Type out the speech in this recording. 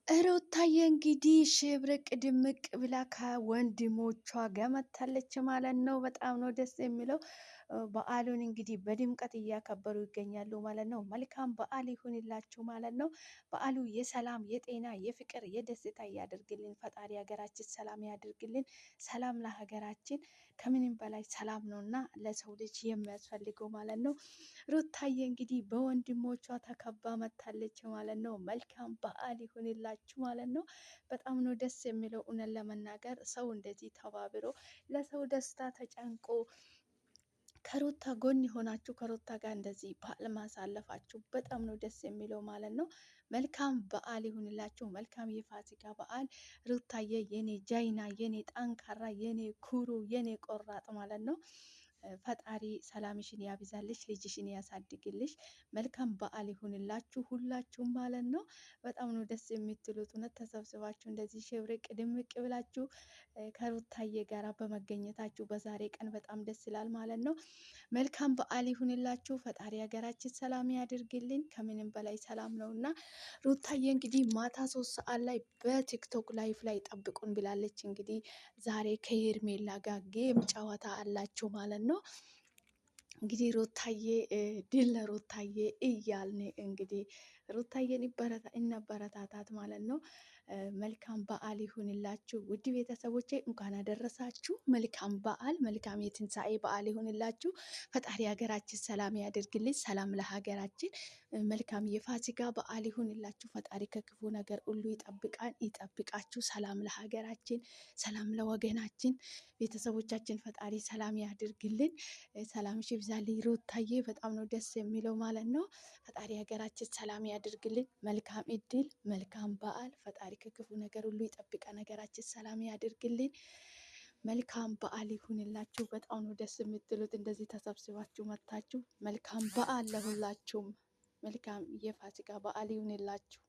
ሩታዬ እንግዲህ ሽብርቅ ድምቅ ብላ ከወንድሞቿ ጋር መታለች ማለት ነው። በጣም ነው ደስ የሚለው። በዓሉን እንግዲህ በድምቀት እያከበሩ ይገኛሉ ማለት ነው። መልካም በዓል ይሁንላችሁ ማለት ነው። በዓሉ የሰላም የጤና የፍቅር የደስታ እያደርግልን ፈጣሪ ሀገራችን ሰላም ያደርግልን። ሰላም ለሀገራችን ከምንም በላይ ሰላም ነውና ለሰው ልጅ የሚያስፈልገው ማለት ነው። ሩታዬ እንግዲህ በወንድሞቿ ተከባ መታለች ማለት ነው። መልካም በዓል ይሁንላችሁ ማለት ነው። በጣም ነው ደስ የሚለው። እውነት ለመናገር ሰው እንደዚህ ተባብሮ ለሰው ደስታ ተጨንቆ ከሩታ ጎን የሆናችሁ ከሩታ ጋር እንደዚህ በዓል ማሳለፋችሁ በጣም ነው ደስ የሚለው ማለት ነው። መልካም በዓል ይሁንላችሁ። መልካም የፋሲካ በዓል። ሩታዬ የኔ ጃይና፣ የኔ ጠንካራ፣ የኔ ኩሩ፣ የኔ ቆራጥ ማለት ነው። ፈጣሪ ሰላምሽን ያብዛልሽ፣ ልጅሽን ያሳድግልሽ። መልካም በዓል ይሁንላችሁ ሁላችሁም ማለት ነው። በጣም ነው ደስ የምትሉት እውነት ተሰብስባችሁ እንደዚህ ሽብርቅ ድምቅ ብላችሁ ከሩታዬ ጋራ በመገኘታችሁ በዛሬ ቀን በጣም ደስ ይላል ማለት ነው። መልካም በዓል ይሁንላችሁ። ፈጣሪ ሀገራችን ሰላም ያድርግልን። ከምንም በላይ ሰላም ነው እና ሩታዬ እንግዲህ ማታ 3 ሰዓት ላይ በቲክቶክ ላይፍ ላይ ጠብቁን ብላለች። እንግዲህ ዛሬ ከሄርሜላ ጋር ጌም ጨዋታ አላቸው ማለት ነው። እንግዲህ ሩታዬ ድል ለሩታዬ እያልን እንግዲህ ሩታዬን እናበረታታት ማለት ነው። መልካም በዓል ይሁንላችሁ ውድ ቤተሰቦቼ፣ እንኳን አደረሳችሁ። መልካም በዓል፣ መልካም የትንሣኤ በዓል ይሁንላችሁ። ፈጣሪ ሀገራችን ሰላም ያደርግልኝ። ሰላም ለሀገራችን። መልካም የፋሲካ በዓል ይሁንላችሁ። ፈጣሪ ከክፉ ነገር ሁሉ ይጠብቃን፣ ይጠብቃችሁ። ሰላም ለሀገራችን፣ ሰላም ለወገናችን፣ ቤተሰቦቻችን ፈጣሪ ሰላም ያድርግልን። ሰላም ይብዛልኝ። ሩታዬ በጣም ነው ደስ የሚለው ማለት ነው። ፈጣሪ ሀገራችን ሰላም ያድርግልን። መልካም እድል፣ መልካም በዓል። ፈጣሪ ከክፉ ነገር ሁሉ ይጠብቀን፣ ነገራችን ሰላም ያድርግልን። መልካም በዓል ይሁንላችሁ። በጣም ነው ደስ የምትሉት እንደዚህ ተሰብስባችሁ መታችሁ። መልካም በዓል ለሁላችሁም። መልካም የፋሲካ በዓል ይሁንላችሁ።